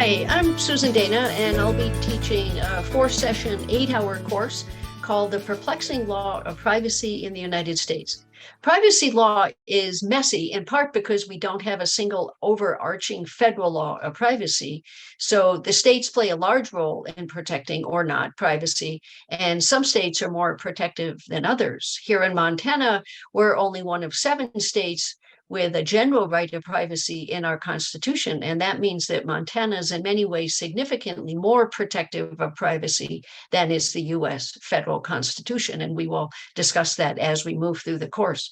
Hi, I'm Susan Dana, and I'll be teaching a 4-session, 8-hour course called The Perplexing Law of Privacy in the United States. Privacy law is messy, in part because we don't have a single overarching federal law of privacy. So the states play a large role in protecting or not privacy, and some states are more protective than others. Here in Montana, we're only one of 7 states with a general right of privacy in our Constitution. And that means that Montana is in many ways significantly more protective of privacy than is the US federal Constitution. And we will discuss that as we move through the course.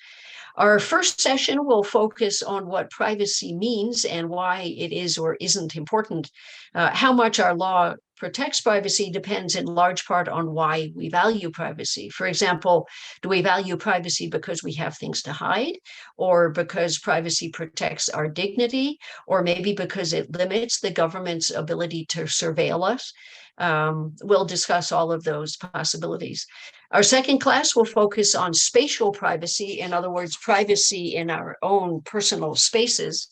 Our first session will focus on what privacy means and why it is or isn't important. How much our law protects privacy depends in large part on why we value privacy. For example, do we value privacy because we have things to hide, or because privacy protects our dignity, or maybe because it limits the government's ability to surveil us? We'll discuss all of those possibilities. Our second class will focus on spatial privacy, in other words, privacy in our own personal spaces.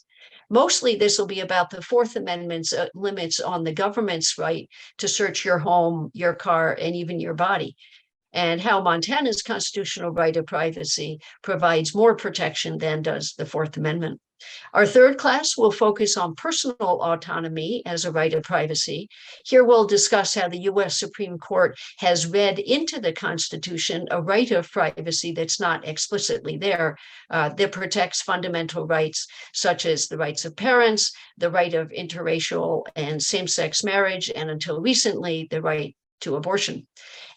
Mostly this will be about the Fourth Amendment's limits on the government's right to search your home, your car, and even your body, and how Montana's constitutional right of privacy provides more protection than does the Fourth Amendment. Our third class will focus on personal autonomy as a right of privacy. Here we'll discuss how the US Supreme Court has read into the Constitution a right of privacy that's not explicitly there, that protects fundamental rights such as the rights of parents, the right of interracial and same-sex marriage, and until recently, the right to abortion,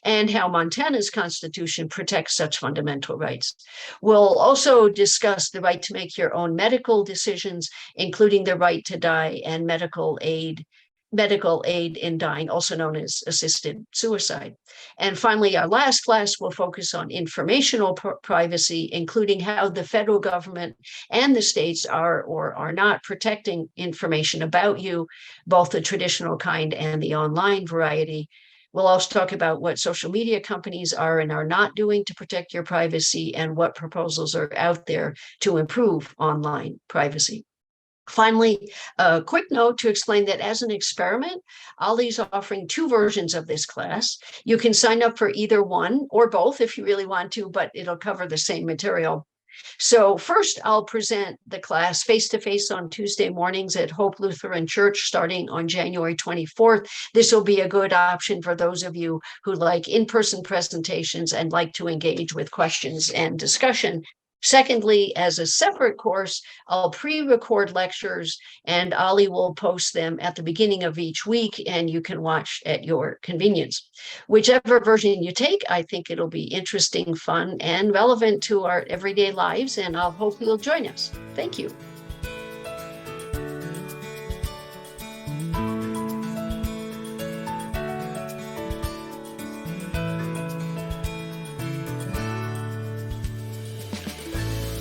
and how Montana's Constitution protects such fundamental rights. We'll also discuss the right to make your own medical decisions, including the right to die and medical aid in dying, also known as assisted suicide. And finally, our last class will focus on informational privacy, including how the federal government and the states are or are not protecting information about you, both the traditional kind and the online variety. We'll also talk about what social media companies are and are not doing to protect your privacy and what proposals are out there to improve online privacy. Finally, a quick note to explain that as an experiment, Olli's offering 2 versions of this class. You can sign up for either one or both if you really want to, but it'll cover the same material. So first, I'll present the class face-to-face on Tuesday mornings at Hope Lutheran Church starting on January 24th. This will be a good option for those of you who like in-person presentations and like to engage with questions and discussion. Secondly, as a separate course, I'll pre-record lectures and Olli will post them at the beginning of each week and you can watch at your convenience. Whichever version you take, I think it'll be interesting, fun, and relevant to our everyday lives, and I'll hope you'll join us. Thank you.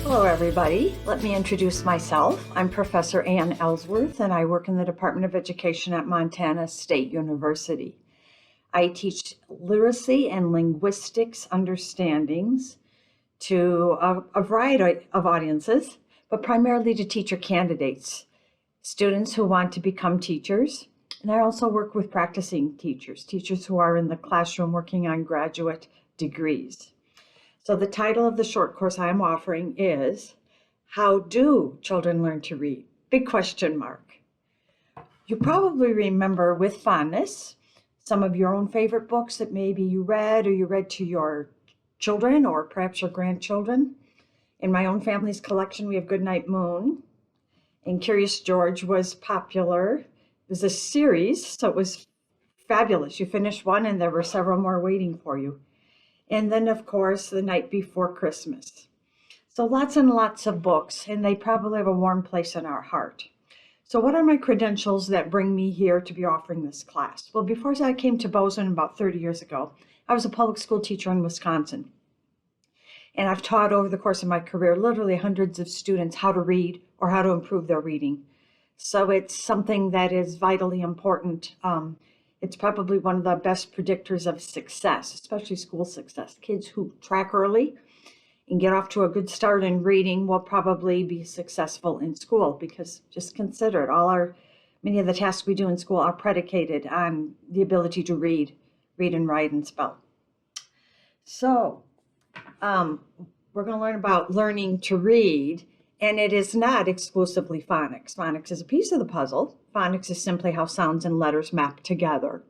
Hello, everybody. Let me introduce myself. I'm Professor Ann Ellsworth, and I work in the Department of Education at Montana State University. I teach literacy and linguistics understandings to a variety of audiences, but primarily to teacher candidates, students who want to become teachers. And I also work with practicing teachers, teachers who are in the classroom working on graduate degrees. So the title of the short course I am offering is, How Do Children Learn to Read? Big question mark. You probably remember with fondness some of your own favorite books that maybe you read or you read to your children or perhaps your grandchildren. In my own family's collection, we have Goodnight Moon, and Curious George was popular. It was a series, so it was fabulous. You finished one and there were several more waiting for you. And then, of course, The Night Before Christmas. So lots and lots of books, and they probably have a warm place in our heart. So what are my credentials that bring me here to be offering this class? Well, before I came to Bozeman about 30 years ago, I was a public school teacher in Wisconsin. And I've taught over the course of my career literally hundreds of students how to read or how to improve their reading. So it's something that is vitally important. It's probably one of the best predictors of success, especially school success. Kids who track early and get off to a good start in reading will probably be successful in school, because just consider it, all our Many of the tasks we do in school are predicated on the ability to read and write and spell. So we're going to learn about learning to read, and it is not exclusively phonics. Phonics is a piece of the puzzle. Phonics is simply how sounds and letters map together.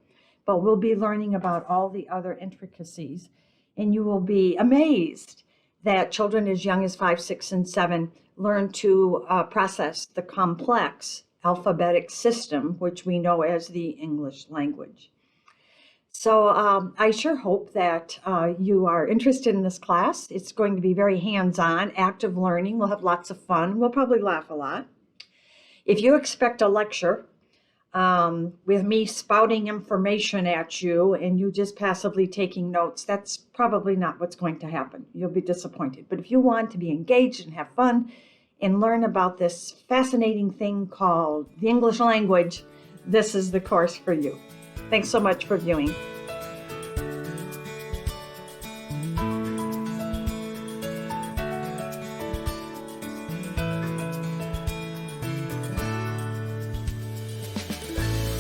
But we'll be learning about all the other intricacies, and you will be amazed that children as young as 5, 6, and 7 learn to process the complex alphabetic system, which we know as the English language. So I sure hope that you are interested in this class. It's going to be very hands-on, active learning. We'll have lots of fun. We'll probably laugh a lot. If you expect a lecture with me spouting information at you and you just passively taking notes, that's probably not what's going to happen. You'll be disappointed. But if you want to be engaged and have fun and learn about this fascinating thing called the English language, this is the course for you. Thanks so much for viewing.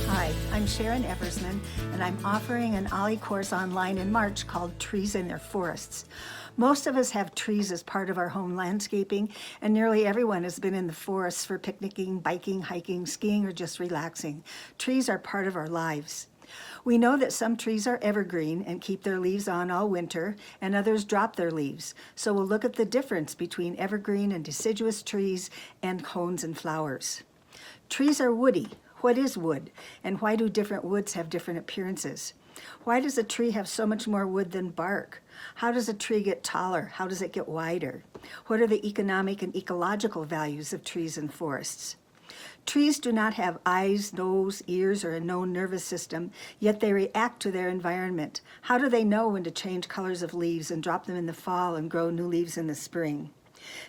Hi, I'm Sharon Eversman, and I'm offering an Olli course online in March called Trees in Their Forests. Most of us have trees as part of our home landscaping, and nearly everyone has been in the forests for picnicking, biking, hiking, skiing, or just relaxing. Trees are part of our lives. We know that some trees are evergreen and keep their leaves on all winter, and others drop their leaves. So we'll look at the difference between evergreen and deciduous trees and cones and flowers. Trees are woody. What is wood, and why do different woods have different appearances? Why does a tree have so much more wood than bark? How does a tree get taller? How does it get wider? What are the economic and ecological values of trees and forests? Trees do not have eyes, nose, ears, or a known nervous system, yet they react to their environment. How do they know when to change colors of leaves and drop them in the fall and grow new leaves in the spring?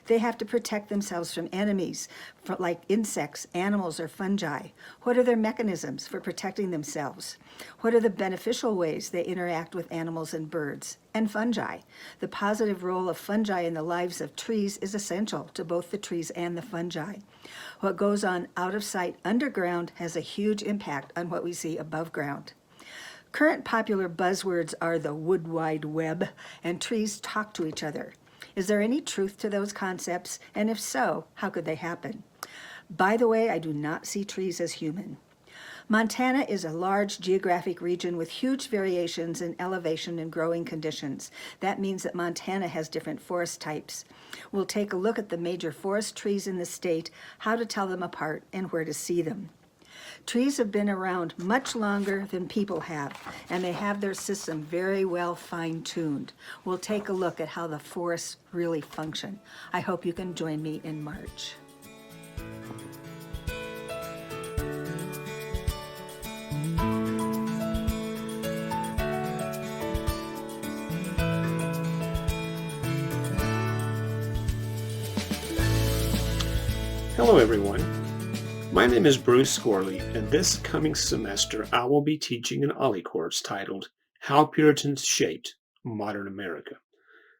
They have to protect themselves from enemies, like insects, animals, or fungi. What are their mechanisms for protecting themselves? What are the beneficial ways they interact with animals and birds? And fungi. The positive role of fungi in the lives of trees is essential to both the trees and the fungi. What goes on out of sight underground has a huge impact on what we see above ground. Current popular buzzwords are the wood wide web, and trees talk to each other. Is there any truth to those concepts? And if so, how could they happen? By the way, I do not see trees as human. Montana is a large geographic region with huge variations in elevation and growing conditions. That means that Montana has different forest types. We'll take a look at the major forest trees in the state, how to tell them apart, and where to see them. Trees have been around much longer than people have, and they have their system very well fine-tuned. We'll take a look at how the forests really function. I hope you can join me in March. Hello everyone, my name is Bruce Scorley, and this coming semester I will be teaching an Olli course titled How Puritans Shaped Modern America.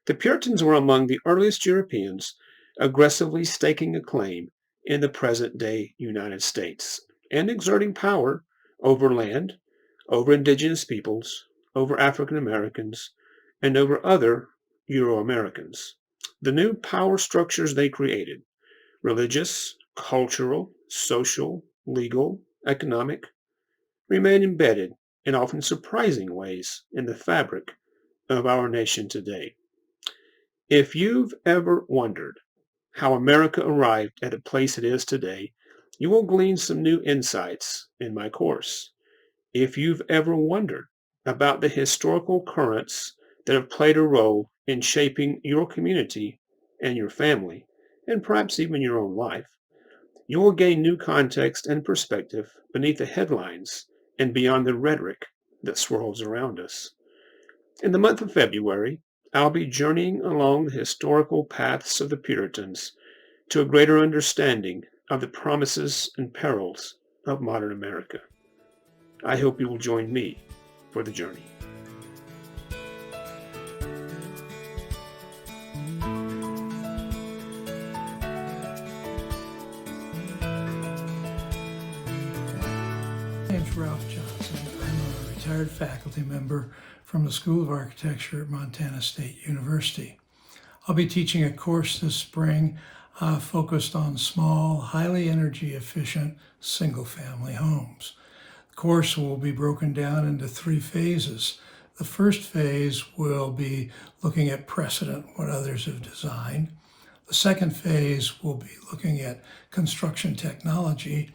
The Puritans were among the earliest Europeans aggressively staking a claim in the present-day United States and exerting power over land, over indigenous peoples, over African Americans, and over other Euro-Americans. The new power structures they created, religious, cultural, social, legal, economic, remain embedded in often surprising ways in the fabric of our nation today. If you've ever wondered how America arrived at the place it is today, you will glean some new insights in my course. If you've ever wondered about the historical currents that have played a role in shaping your community and your family, and perhaps even your own life, you will gain new context and perspective beneath the headlines and beyond the rhetoric that swirls around us. In the month of February, I'll be journeying along the historical paths of the Puritans to a greater understanding of the promises and perils of modern America. I hope you will join me for the journey. Ralph Johnson. I'm a retired faculty member from the School of Architecture at Montana State University. I'll be teaching a course this spring focused on small, highly energy efficient single-family homes. The course will be broken down into 3 phases. The first phase will be looking at precedent, what others have designed. The second phase will be looking at construction technology.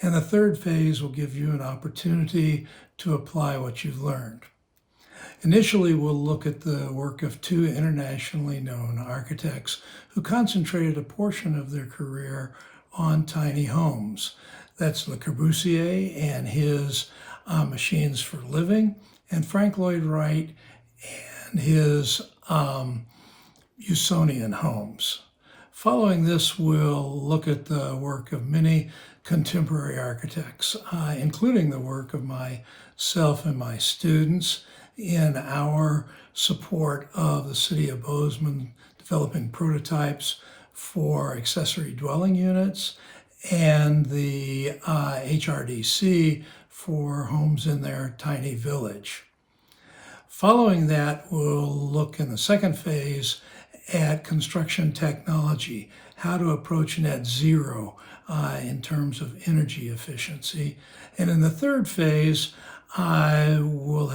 And the third phase will give you an opportunity to apply what you've learned. Initially, we'll look at the work of 2 internationally known architects who concentrated a portion of their career on tiny homes. That's Le Corbusier and his machines for living, and Frank Lloyd Wright and his Usonian homes. Following this, we'll look at the work of many contemporary architects, including the work of myself and my students in our support of the City of Bozeman developing prototypes for accessory dwelling units and the HRDC for homes in their tiny village. Following that, we'll look in the second phase at construction technology, how to approach net zero in terms of energy efficiency. And in the third phase, I will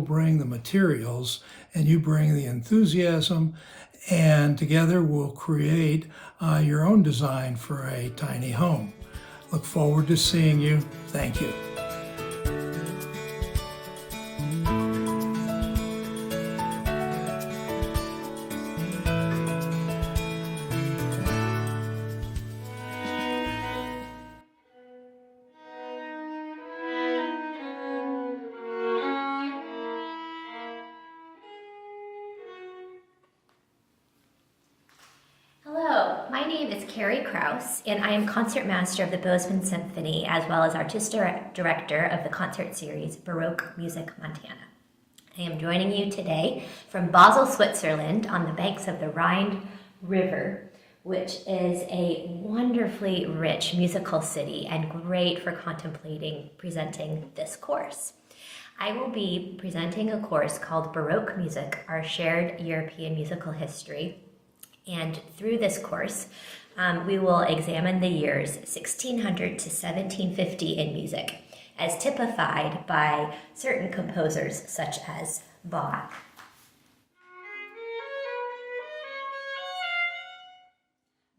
bring the materials and you bring the enthusiasm, and together we'll create your own design for a tiny home. Look forward to seeing you. Thank you. Hello, my name is Carrie Krause, and I am concertmaster of the Bozeman Symphony, as well as artistic director of the concert series Baroque Music Montana. I am joining you today from Basel, Switzerland, on the banks of the Rhine River, which is a wonderfully rich musical city and great for presenting this course. I will be presenting a course called Baroque Music, Our Shared European Musical History. And through this course, we will examine the years 1600 to 1750 in music, as typified by certain composers such as Bach,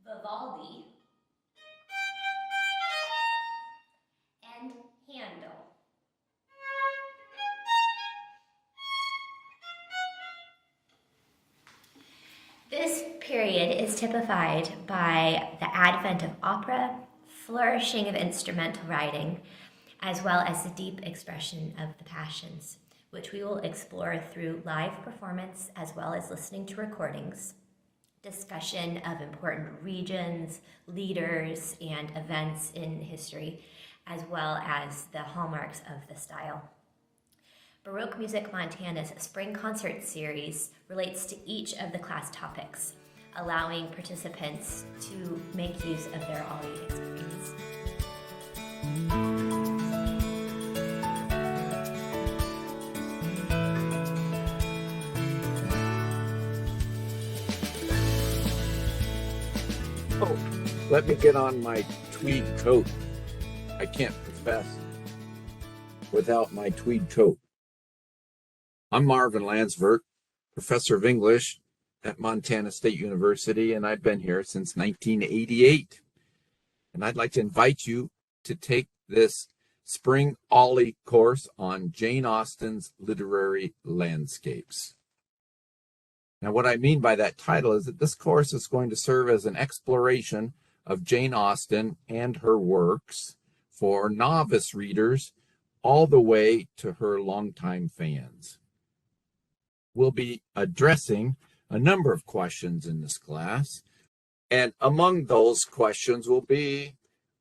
Vivaldi, and Handel. This period is typified by the advent of opera, flourishing of instrumental writing, as well as the deep expression of the passions, which we will explore through live performance as well as listening to recordings, discussion of important regions, leaders, and events in history, as well as the hallmarks of the style. Baroque Music Montana's Spring Concert Series relates to each of the class topics, allowing participants to make use of their Olli experience. Oh, let me get on my tweed coat. I can't profess without my tweed coat. I'm Marvin Lansvert, professor of English at Montana State University, and I've been here since 1988. And I'd like to invite you to take this spring Olli course on Jane Austen's literary landscapes. Now, what I mean by that title is that this course is going to serve as an exploration of Jane Austen and her works for novice readers all the way to her longtime fans. We'll be addressing a number of questions in this class, and among those questions will be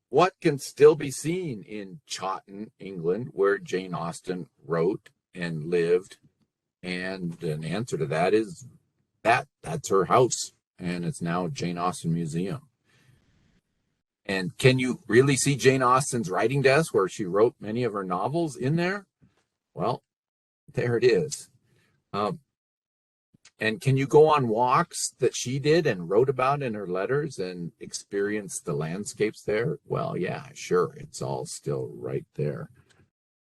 what can still be seen in Chawton, England, where Jane Austen wrote and lived, and an answer to that is that's her house, and it's now Jane Austen Museum. And can you really see Jane Austen's writing desk where she wrote many of her novels in there? Well, there it is. And can you go on walks that she did and wrote about in her letters and experience the landscapes there? Well, yeah, sure. It's all still right there.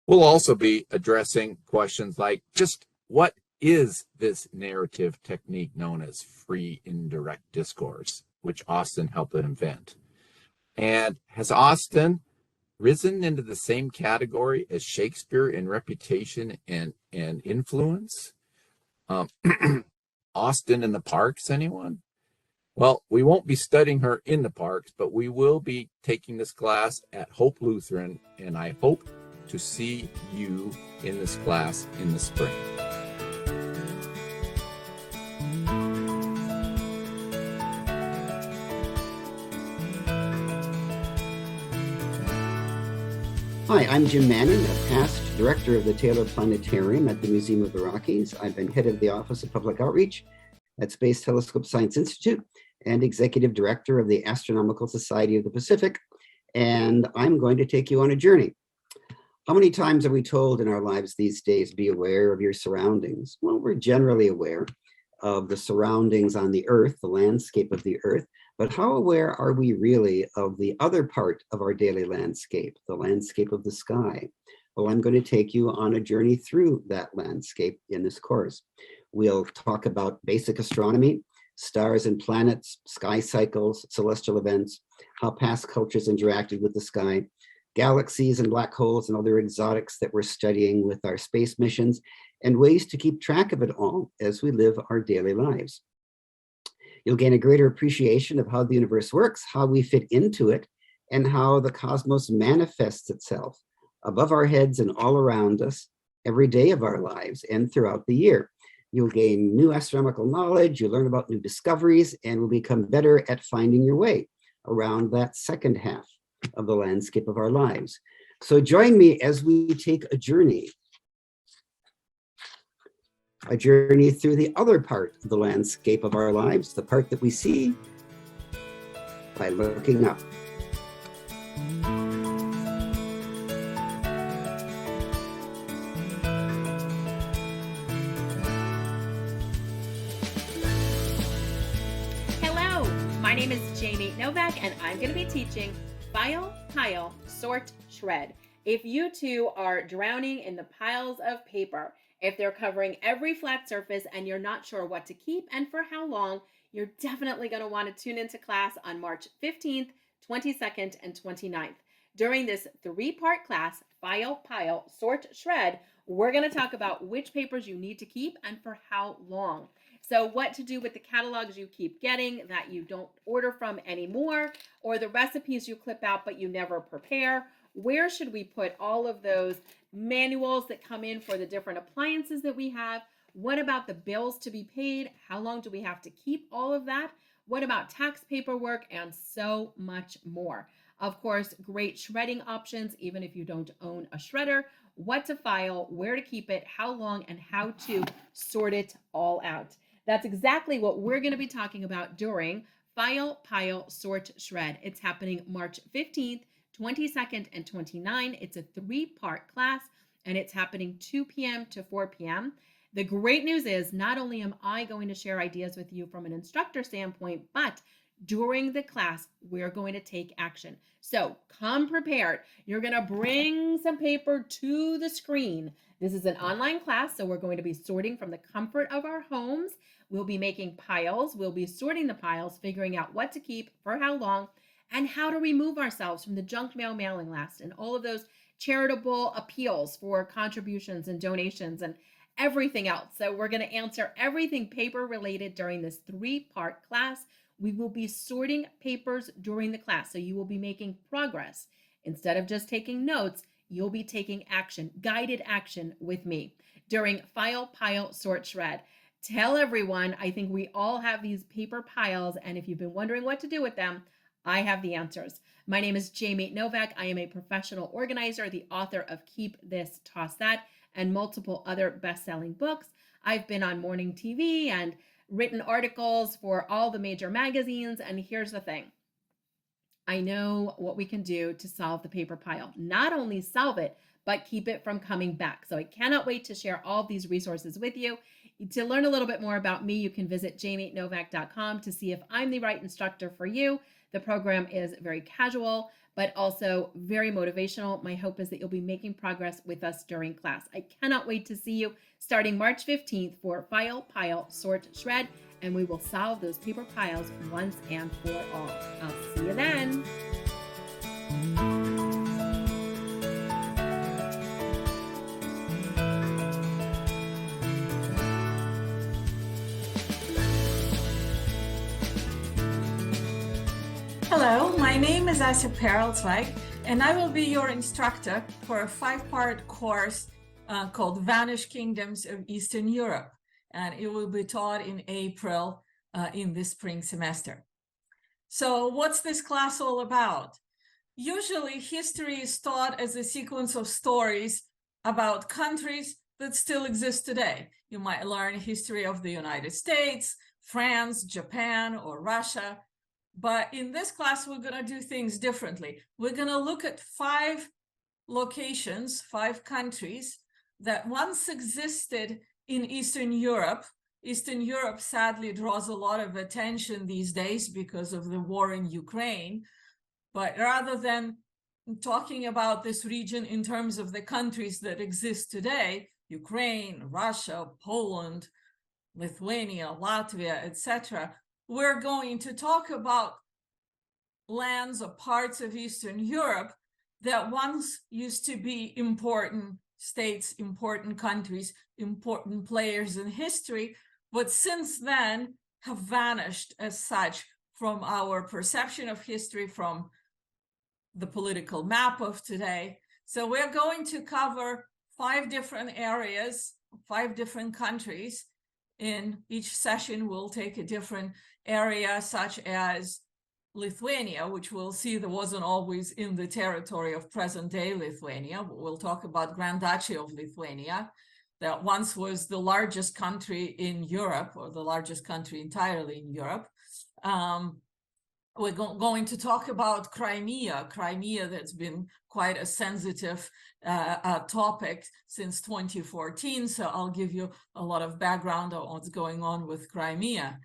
We'll also be addressing questions like just what is this narrative technique known as free indirect discourse, which Austen helped invent? And has Austen risen into the same category as Shakespeare in reputation and influence? Austen in the parks, anyone? Well, we won't be studying her in the parks, but we will be taking this class at Hope Lutheran, and I hope to see you in this class in the spring. Hi, I'm Jim Manning, a past director of the Taylor Planetarium at the Museum of the Rockies. I've been head of the Office of Public Outreach at Space Telescope Science Institute and executive director of the Astronomical Society of the Pacific, and I'm going to take you on a journey. How many times are we told in our lives these days, be aware of your surroundings? Well, we're generally aware of the surroundings on the Earth, the landscape of the Earth, but how aware are we really of the other part of our daily landscape, the landscape of the sky? Well, I'm going to take you on a journey through that landscape in this course. We'll talk about basic astronomy, stars and planets, sky cycles, celestial events, how past cultures interacted with the sky, galaxies and black holes and other exotics that we're studying with our space missions, and ways to keep track of it all as we live our daily lives. You'll gain a greater appreciation of how the universe works, how we fit into it, and how the cosmos manifests itself above our heads and all around us every day of our lives and throughout the year. You'll gain new astronomical knowledge, you'll learn about new discoveries, and will become better at finding your way around that second half of the landscape of our lives. So join me as we take a journey through the other part of the landscape of our lives, the part that we see by looking up. Hello, my name is Jamie Novak, and I'm going to be teaching File, Pile, Sort, Shred. If you too are drowning in the piles of paper, if they're covering every flat surface and you're not sure what to keep and for how long, you're definitely going to want to tune into class on March 15th, 22nd, and 29th. During this 3-part class, File, Pile, Sort, Shred, we're going to talk about which papers you need to keep and for how long. So what to do with the catalogs you keep getting that you don't order from anymore, or the recipes you clip out but you never prepare. Where should we put all of those manuals that come in for the different appliances that we have? What about the bills to be paid? How long do we have to keep all of that? What about tax paperwork? And so much more. Of course, great shredding options, even if you don't own a shredder. What to file, where to keep it, how long, and how to sort it all out. That's exactly what we're going to be talking about during File, Pile, Sort, Shred. It's happening March 15th, 22nd, and 29th. It's a 3-part class, and it's happening 2 p.m. to 4 p.m. The great news is not only am I going to share ideas with you from an instructor standpoint, but during the class, we're going to take action. So come prepared. You're going to bring some paper to the screen. This is an online class, so we're going to be sorting from the comfort of our homes. We'll be making piles. We'll be sorting the piles, figuring out what to keep, for how long, and how to remove ourselves from the junk mail mailing list and all of those charitable appeals for contributions and donations and everything else. So we're going to answer everything paper related during this 3-part class. We will be sorting papers during the class, so you will be making progress. Instead of just taking notes, you'll be taking action, guided action with me during File, Pile, Sort, Shred. Tell everyone, I think we all have these paper piles, and if you've been wondering what to do with them, I have the answers. My name is Jamie Novak. I am a professional organizer, the author of Keep This, Toss That, and multiple other best-selling books. I've been on morning TV and written articles for all the major magazines, and here's the thing. I know what we can do to solve the paper pile. Not only solve it, but keep it from coming back. So I cannot wait to share all of these resources with you. To learn a little bit more about me, you can visit jmatenovak.com to see if I'm the right instructor for you. The program is very casual, but also very motivational. My hope is that you'll be making progress with us during class. I cannot wait to see you starting March 15th for File, Pile, Sort, Shred, and we will solve those paper piles once and for all. I'll see you then. Hello, my name is Asja Perlzweig, and I will be your instructor for a 5-part course called Vanished Kingdoms of Eastern Europe, and it will be taught in April in the spring semester. So what's this class all about? Usually history is taught as a sequence of stories about countries that still exist today. You might learn history of the United States, France, Japan, or Russia. But in this class, we're going to do things differently. We're going to look at 5 locations, 5 countries that once existed in Eastern Europe. Eastern Europe sadly draws a lot of attention these days because of the war in Ukraine. But rather than talking about this region in terms of the countries that exist today, Ukraine, Russia, Poland, Lithuania, Latvia, etc., we're going to talk about lands or parts of Eastern Europe that once used to be important states, important countries, important players in history, but since then have vanished as such from our perception of history, from the political map of today. So we're going to cover 5 different areas, 5 different countries. In each session, we'll take a different area, such as Lithuania, which we'll see that wasn't always in the territory of present-day Lithuania. We'll talk about Grand Duchy of Lithuania, that once was the largest country in Europe, or the largest country entirely in Europe. We're going to talk about Crimea, that's been quite a sensitive topic since 2014. So I'll give you a lot of background on what's going on with Crimea.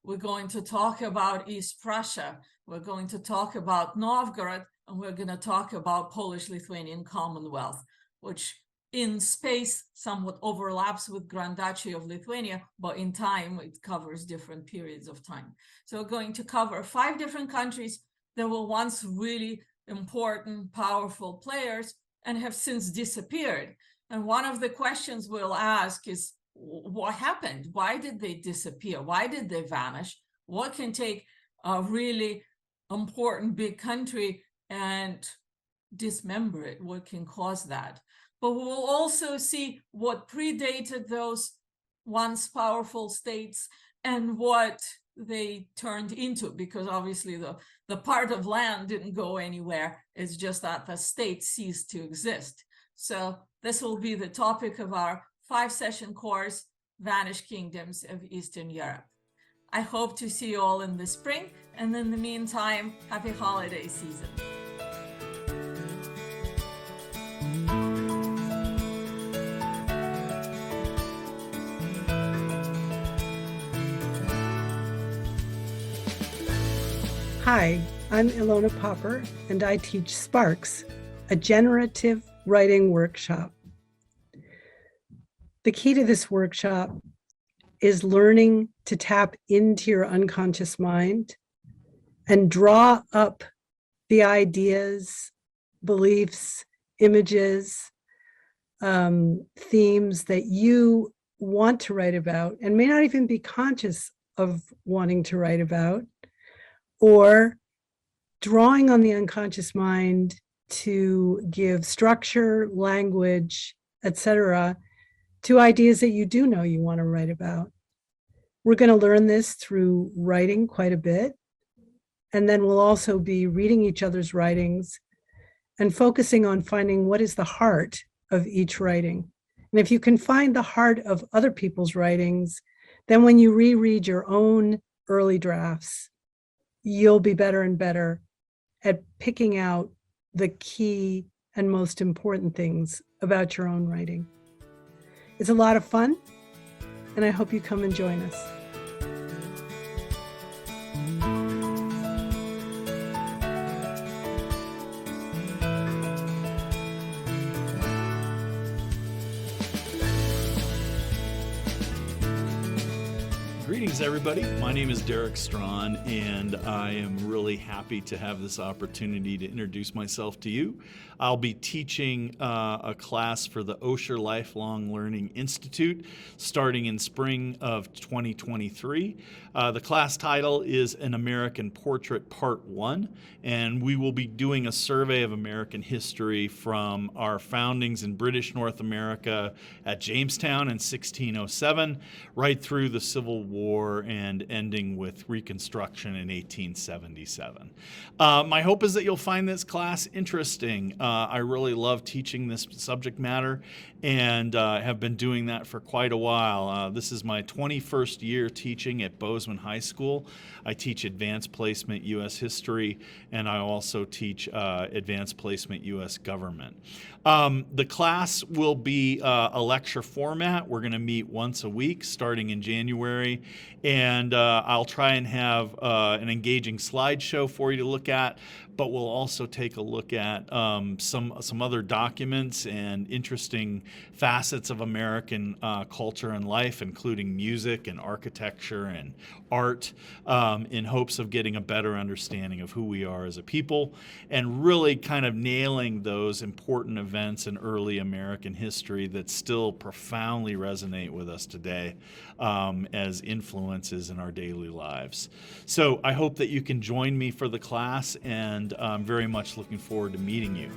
We're going to talk about East Prussia. We're going to talk about Novgorod, and we're going to talk about Polish-Lithuanian Commonwealth, which in space somewhat overlaps with Grand Duchy of Lithuania, but in time it covers different periods of time. So we're going to cover 5 different countries that were once really important, powerful players and have since disappeared. And one of the questions we'll ask is, what happened? Why did they disappear? Why did they vanish? What can take a really important big country and dismember it? What can cause that? But we'll also see what predated those once powerful states and what they turned into, because obviously the part of land didn't go anywhere. It's just that the state ceased to exist. So this will be the topic of our 5-session course, Vanished Kingdoms of Eastern Europe. I hope to see you all in the spring, and in the meantime, happy holiday season. Hi, I'm Ilona Popper, and I teach Sparks, a generative writing workshop. The key to this workshop is learning to tap into your unconscious mind and draw up the ideas, beliefs, images, themes that you want to write about and may not even be conscious of wanting to write about, or drawing on the unconscious mind to give structure, language, etc., to ideas that you do know you want to write about. We're going to learn this through writing quite a bit, and then we'll also be reading each other's writings and focusing on finding what is the heart of each writing. And if you can find the heart of other people's writings, then when you reread your own early drafts, you'll be better and better at picking out the key and most important things about your own writing. It's a lot of fun, and I hope you come and join us. Greetings, everybody. My name is Derek Strawn, and I am really happy to have this opportunity to introduce myself to you. I'll be teaching a class for the Osher Lifelong Learning Institute starting in spring of 2023. The class title is An American Portrait Part 1, and we will be doing a survey of American history from our foundings in British North America at Jamestown in 1607 right through the Civil War and ending with Reconstruction in 1877. My hope is that you'll find this class interesting. I really love teaching this subject matter and have been doing that for quite a while. This is my 21st year teaching at Bozeman High School. I teach Advanced Placement U.S. History, and I also teach Advanced Placement U.S. Government. The class will be a lecture format. We're going to meet once a week starting in January, and I'll try and have an engaging slideshow for you to look at, but we'll also take a look at some other documents and interesting facets of American culture and life, including music and architecture and art, in hopes of getting a better understanding of who we are as a people and really kind of nailing those important events in early American history that still profoundly resonate with us today as influences in our daily lives. So I hope that you can join me for the class, and I'm very much looking forward to meeting you.